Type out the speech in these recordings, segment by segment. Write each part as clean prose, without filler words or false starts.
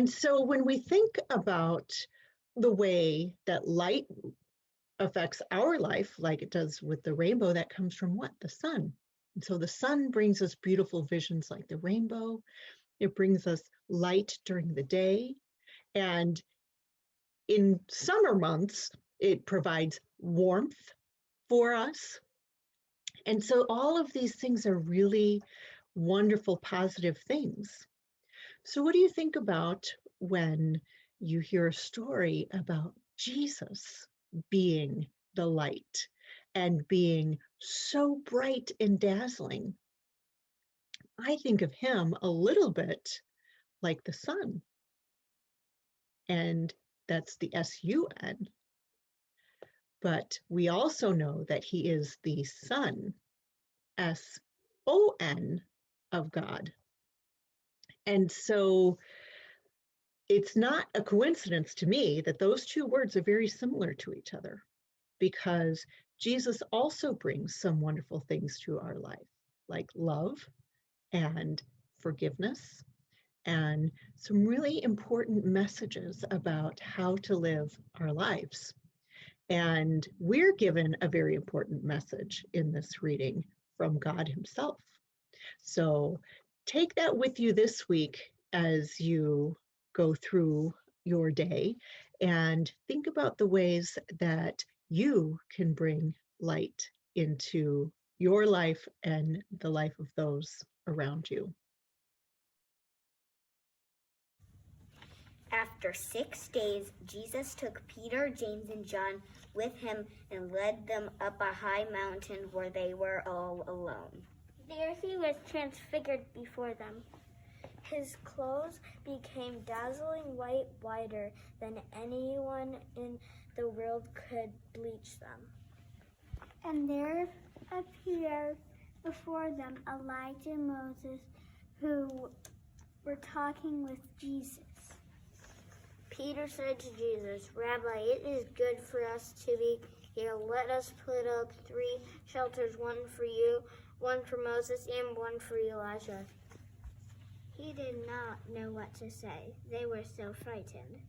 And so when we think about the way that light affects our life, like it does with the rainbow, that comes from what? The sun. And so the sun brings us beautiful visions like the rainbow. It brings us light during the day. And in summer months, it provides warmth for us. And so all of these things are really wonderful, positive things. So what do you think about when you hear a story about Jesus being the light and being so bright and dazzling? I think of him a little bit like the sun, and that's the S-U-N. But we also know that he is the Son, S-O-N, of God. And so it's not a coincidence to me that those two words are very similar to each other, because Jesus also brings some wonderful things to our life, like love and forgiveness, and some really important messages about how to live our lives. And we're given a very important message in this reading from God himself. So take that with you this week as you go through your day and think about the ways that you can bring light into your life and the life of those around you. After 6 days, Jesus took Peter, James, and John with him and led them up a high mountain where they were all alone. There he was transfigured before them. His clothes became dazzling white, whiter than anyone in the world could bleach them. And there appeared before them Elijah and Moses, who were talking with Jesus. Peter said to Jesus, "Rabbi, it is good for us to be here. Let us put up 3 shelters, one for you, one for Moses, and one for Elijah." He did not know what to say. They were so frightened.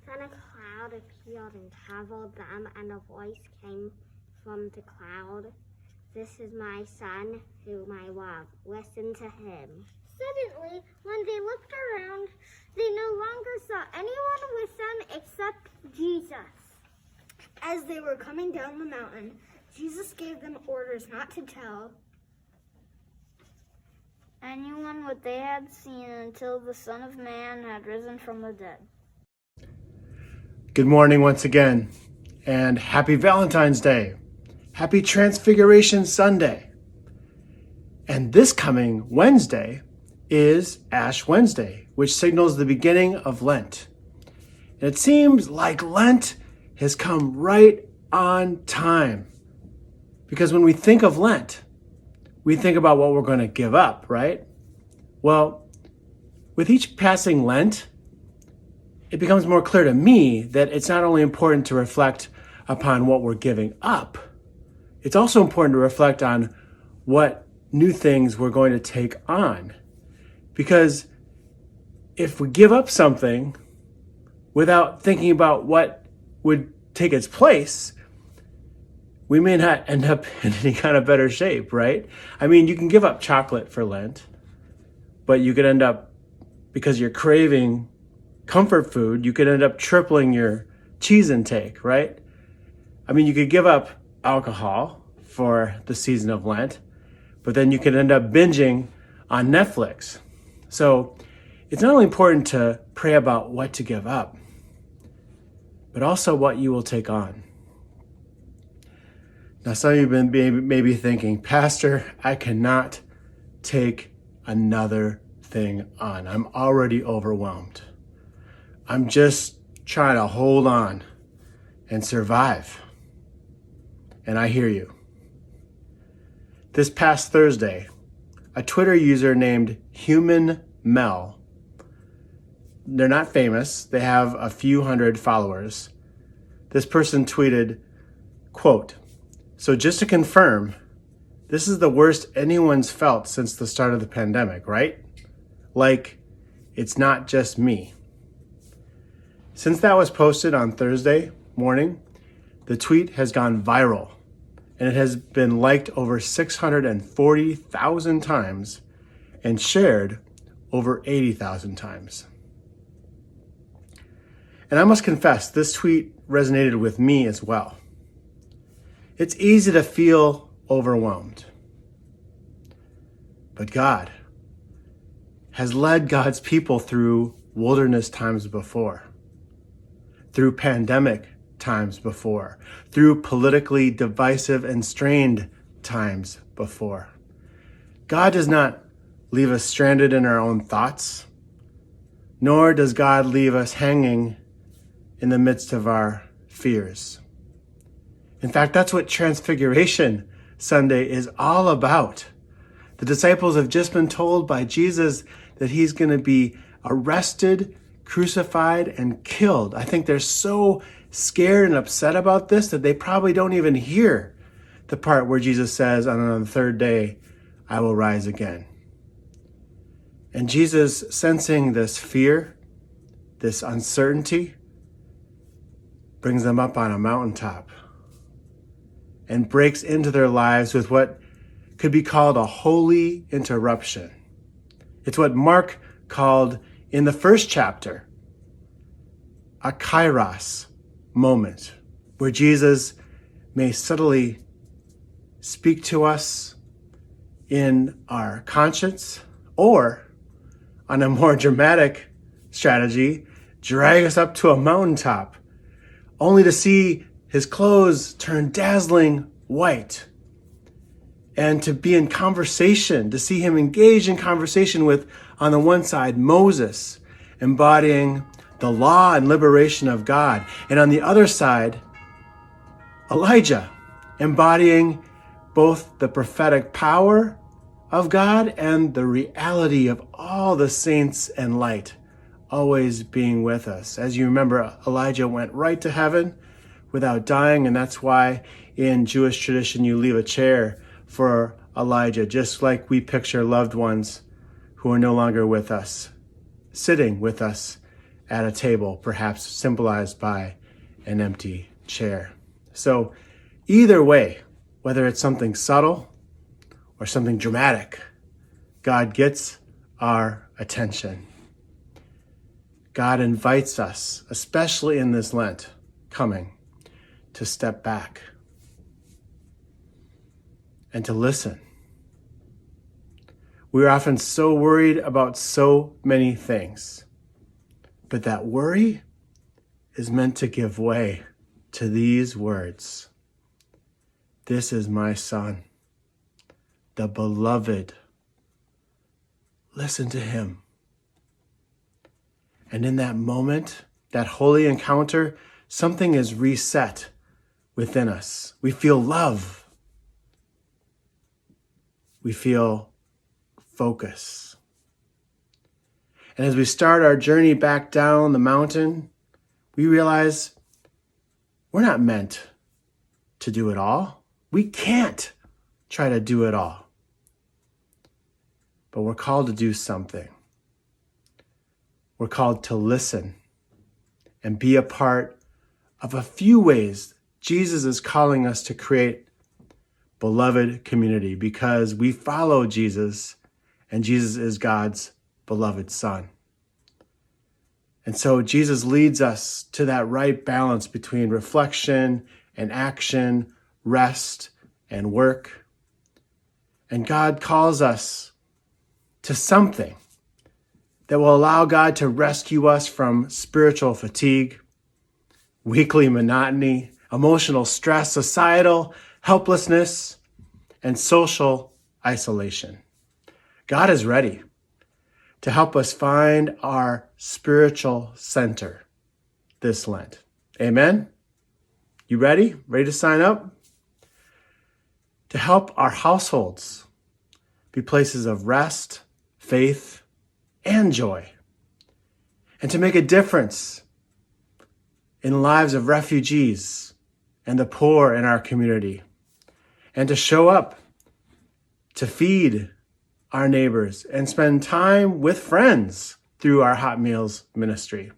Then a cloud appeared and covered them, and a voice came from the cloud. "This is my son, whom I love. Listen to him." Suddenly, when they looked around, they no longer saw anyone with them except Jesus. As they were coming down the mountain, Jesus gave them orders not to tell anyone what they had seen until the Son of Man had risen from the dead. Good morning once again, and happy Valentine's Day. Happy Transfiguration Sunday. And this coming Wednesday is Ash Wednesday, which signals the beginning of Lent. And it seems like Lent has come right on time. Because when we think of Lent, we think about what we're going to give up, right? Well, with each passing Lent, it becomes more clear to me that it's not only important to reflect upon what we're giving up, it's also important to reflect on what new things we're going to take on. Because if we give up something without thinking about what would take its place, we may not end up in any kind of better shape, right? I mean, you can give up chocolate for Lent, but you could end up, because you're craving comfort food, you could end up tripling your cheese intake, right? I mean, you could give up alcohol for the season of Lent, but then you could end up binging on Netflix. So it's not only important to pray about what to give up, but also what you will take on. Now, some of you may be thinking, Pastor, I cannot take another thing on. I'm already overwhelmed. I'm just trying to hold on and survive. And I hear you. This past Thursday, a Twitter user named Human Mel, they're not famous, they have a few hundred followers. This person tweeted, quote, "So just to confirm, this is the worst anyone's felt since the start of the pandemic, right? Like, It's not just me. Since that was posted on Thursday morning, the tweet has gone viral, and it has been liked over 640,000 times and shared over 80,000 times. And I must confess, this tweet resonated with me as well. It's easy to feel overwhelmed. But God has led God's people through wilderness times before, through pandemic times before, through politically divisive and strained times before. God does not leave us stranded in our own thoughts, nor does God leave us hanging in the midst of our fears. In fact, that's what Transfiguration Sunday is all about. The disciples have just been told by Jesus that he's going to be arrested, crucified, and killed. I think they're so scared and upset about this that they probably don't even hear the part where Jesus says, "And on the third day, I will rise again." And Jesus, sensing this fear, this uncertainty, brings them up on a mountaintop and breaks into their lives with what could be called a holy interruption. It's what Mark called in the first chapter a kairos moment, where Jesus may subtly speak to us in our conscience, or on a more dramatic strategy, drag us up to a mountaintop, only to see his clothes turn dazzling white, and to be in conversation, to see him engage in conversation with, on the one side, Moses, embodying the law and liberation of God, and on the other side, Elijah, embodying both the prophetic power of God and the reality of all the saints and light always being with us. As you remember, Elijah went right to heaven without dying, and that's why in Jewish tradition you leave a chair for Elijah, just like we picture loved ones who are no longer with us, sitting with us at a table, perhaps symbolized by an empty chair. So either way, whether it's something subtle or something dramatic, God gets our attention. God invites us, especially in this Lent coming, to step back and to listen. We're often so worried about so many things, but that worry is meant to give way to these words. This is my Son, the beloved. Listen to him. And in that moment, that holy encounter, something is reset within us. We feel love. We feel focus. And as we start our journey back down the mountain, we realize we're not meant to do it all. We can't try to do it all. But we're called to do something. We're called to listen and be a part of a few ways Jesus is calling us to create beloved community, because we follow Jesus and Jesus is God's beloved Son. And so Jesus leads us to that right balance between reflection and action, rest and work. And God calls us to something that will allow God to rescue us from spiritual fatigue, weekly monotony, emotional stress, societal helplessness, and social isolation. God is ready to help us find our spiritual center this Lent. Amen? You ready? Ready to sign up? To help our households be places of rest, faith, and joy. And to make a difference in the lives of refugees and the poor in our community. And to show up to feed our neighbors and spend time with friends through our Hot Meals ministry.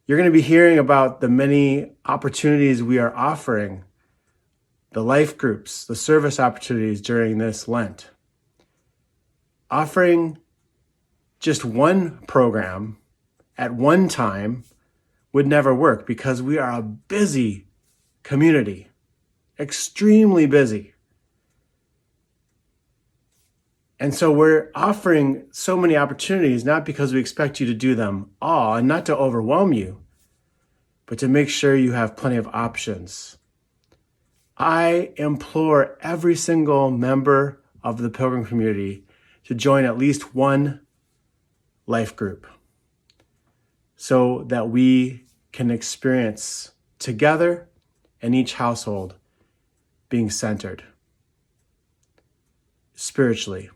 You're going to be hearing about the many opportunities we are offering, the life groups, the service opportunities during this Lent. Offering just one program at one time would never work because we are a busy community, extremely busy. And so we're offering so many opportunities, not because we expect you to do them all and not to overwhelm you, but to make sure you have plenty of options. I implore every single member of the Pilgrim community to join at least one life group so that we can experience together in each household being centered spiritually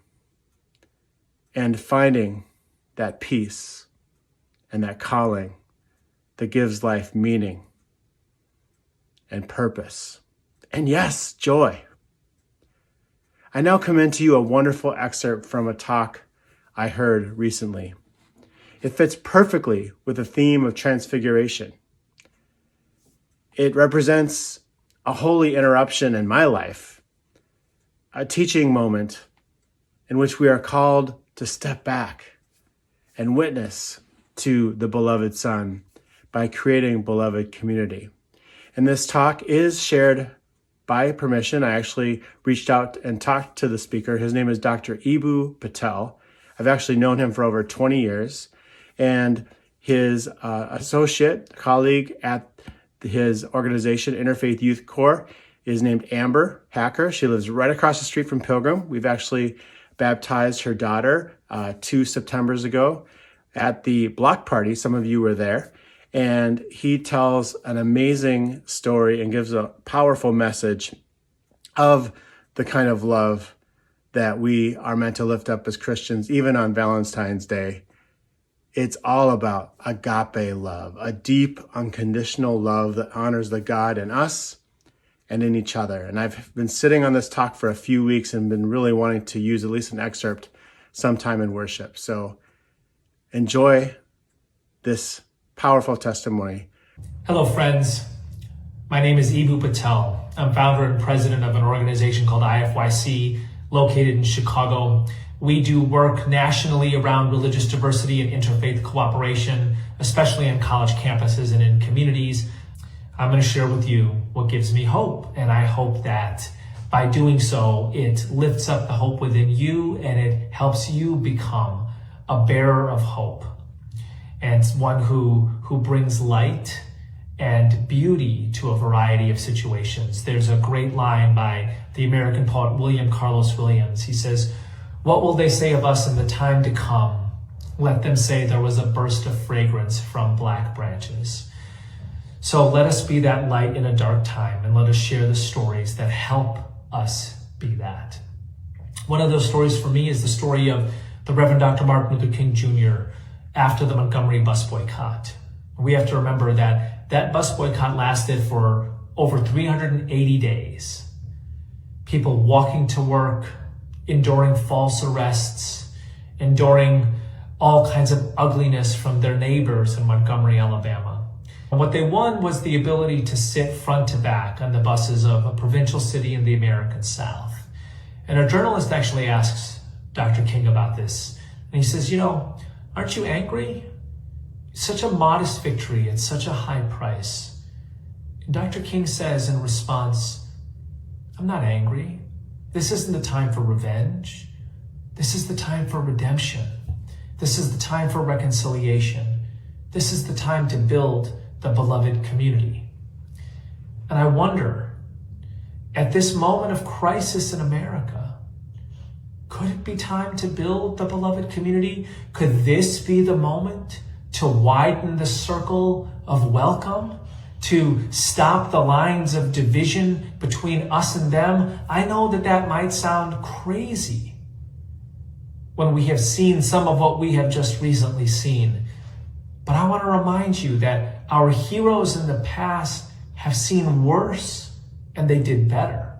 and finding that peace and that calling that gives life meaning and purpose. And yes, joy. I now commend to you a wonderful excerpt from a talk I heard recently. It fits perfectly with the theme of Transfiguration. It represents a holy interruption in my life, a teaching moment in which we are called to step back and witness to the beloved Son by creating beloved community. And this talk is shared by permission. I actually reached out and talked to the speaker. His name is Dr. Ibu Patel. I've actually known him for over 20 years. And his associate, colleague at his organization, Interfaith Youth Corps, is named Amber Hacker. She lives right across the street from Pilgrim. We've actually baptized her daughter 2 Septembers ago at the block party. Some of you were there. And he tells an amazing story and gives a powerful message of the kind of love that we are meant to lift up as Christians, even on Valentine's Day. It's all about agape love, a deep, unconditional love that honors the God in us and in each other. And I've been sitting on this talk for a few weeks and been really wanting to use at least an excerpt sometime in worship. So enjoy this powerful testimony. Hello, friends. My name is Ibu Patel. I'm founder and president of an organization called IFYC, located in Chicago. We do work nationally around religious diversity and interfaith cooperation, especially on college campuses and in communities. I'm going to share with you what gives me hope, and I hope that by doing so, it lifts up the hope within you and it helps you become a bearer of hope and one who brings light and beauty to a variety of situations. There's a great line by the American poet William Carlos Williams. He says, "What will they say of us in the time to come? Let them say there was a burst of fragrance from black branches." So let us be that light in a dark time, and let us share the stories that help us be that. One of those stories for me is the story of the Reverend Dr. Martin Luther King Jr. after the Montgomery bus boycott. We have to remember that that bus boycott lasted for over 380 days. People walking to work, enduring false arrests, enduring all kinds of ugliness from their neighbors in Montgomery, Alabama. And what they won was the ability to sit front to back on the buses of a provincial city in the American South. And a journalist actually asks Dr. King about this. And he says, aren't you angry? Such a modest victory at such a high price. And Dr. King says in response, I'm not angry. This isn't the time for revenge. This is the time for redemption. This is the time for reconciliation. This is the time to build the beloved community. And I wonder, at this moment of crisis in America, could it be time to build the beloved community? Could this be the moment to widen the circle of welcome? To stop the lines of division between us and them? I know that might sound crazy when we have seen some of what we have just recently seen. But I want to remind you that our heroes in the past have seen worse and they did better.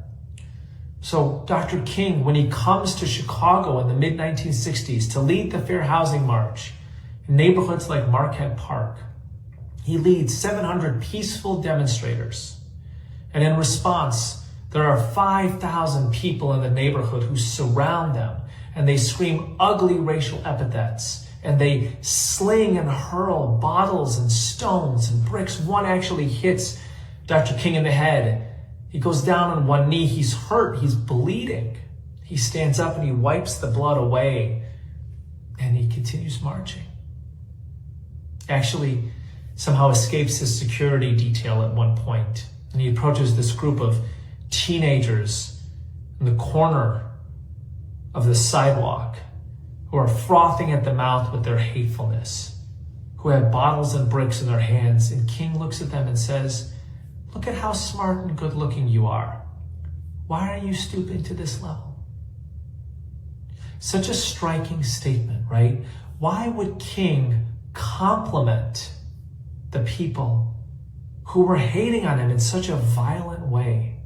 So Dr. King, when he comes to Chicago in the mid-1960s to lead the Fair Housing March in neighborhoods like Marquette Park, he leads 700 peaceful demonstrators. And in response, there are 5,000 people in the neighborhood who surround them, and they scream ugly racial epithets, and they sling and hurl bottles and stones and bricks. One actually hits Dr. King in the head. He goes down on one knee. He's hurt. He's bleeding. He stands up and he wipes the blood away, and he continues marching. Actually, somehow escapes his security detail at one point, and he approaches this group of teenagers in the corner of the sidewalk who are frothing at the mouth with their hatefulness, who have bottles and bricks in their hands. And King looks at them and says, "Look at how smart and good looking you are. Why are you stooping to this level?" Such a striking statement, right? Why would King compliment the people who were hating on him in such a violent way?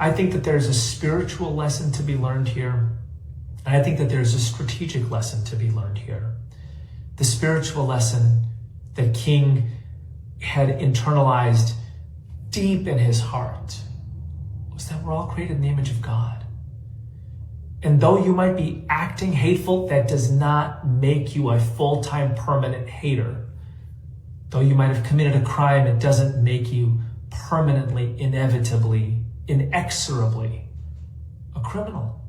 I think that there's a spiritual lesson to be learned here. And I think that there's a strategic lesson to be learned here. The spiritual lesson that King had internalized deep in his heart was that we're all created in the image of God. And though you might be acting hateful, that does not make you a full-time permanent hater. Though you might have committed a crime, it doesn't make you permanently, inevitably, inexorably a criminal.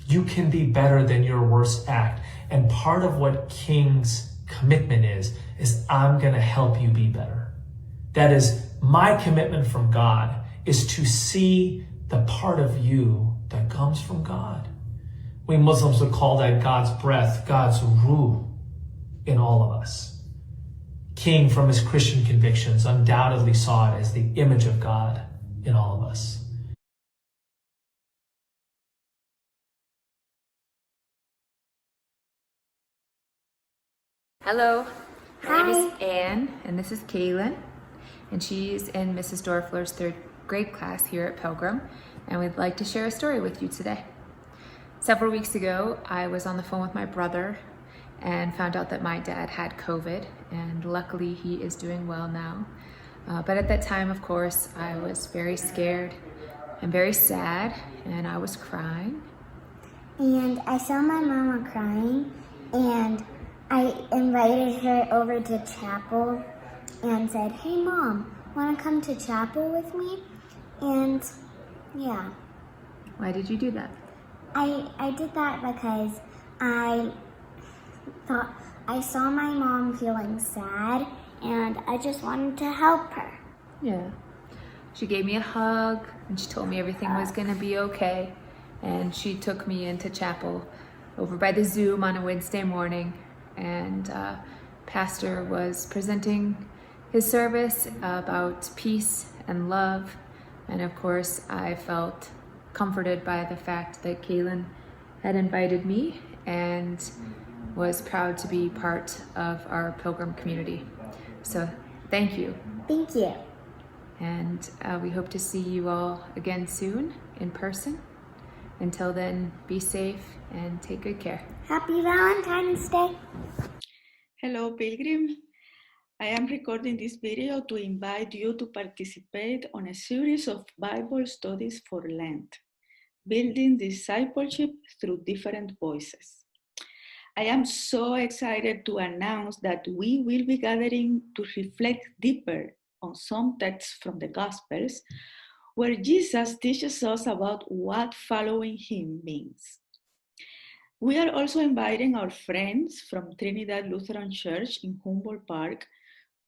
You can be better than your worst act. And part of what King's commitment is I'm going to help you be better. That is my commitment from God, is to see the part of you that comes from God. We Muslims would call that God's breath, God's ruh in all of us. King, from his Christian convictions, undoubtedly saw it as the image of God in all of us. Hello, my name is Anne, and this is Kaylin, and she's in Mrs. Dorfler's third grade class here at Pilgrim, and we'd like to share a story with you today. Several weeks ago, I was on the phone with my brother and found out that my dad had COVID, and luckily he is doing well now. But at that time, of course, I was very scared and very sad, and I was crying. And I saw my mama crying, and I invited her over to chapel and said, "Hey Mom, wanna come to chapel with me?" And yeah. Why did you do that? I did that because I thought I saw my mom feeling sad and I just wanted to help her. Yeah. She gave me a hug and she told me everything was gonna be okay. And she took me into chapel over by the Zoom on a Wednesday morning. And Pastor was presenting his service about peace and love. And of course, I felt comforted by the fact that Kaylin had invited me and was proud to be part of our Pilgrim community. So thank you. Thank you. And we hope to see you all again soon in person. Until then, be safe and take good care. Happy Valentine's Day. Hello, Pilgrim. I am recording this video to invite you to participate on a series of Bible studies for Lent, building discipleship through different voices. I am so excited to announce that we will be gathering to reflect deeper on some texts from the Gospels where Jesus teaches us about what following him means. We are also inviting our friends from Trinidad Lutheran Church in Humboldt Park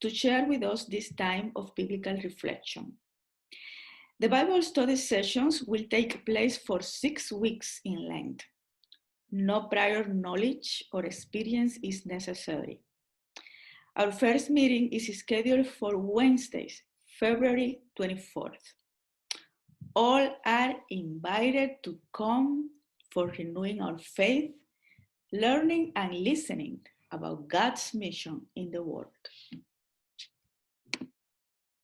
to share with us this time of biblical reflection. The Bible study sessions will take place for 6 weeks in Lent. No prior knowledge or experience is necessary. Our first meeting is scheduled for Wednesdays, February 24th. All are invited to come for renewing our faith, learning and listening about God's mission in the world.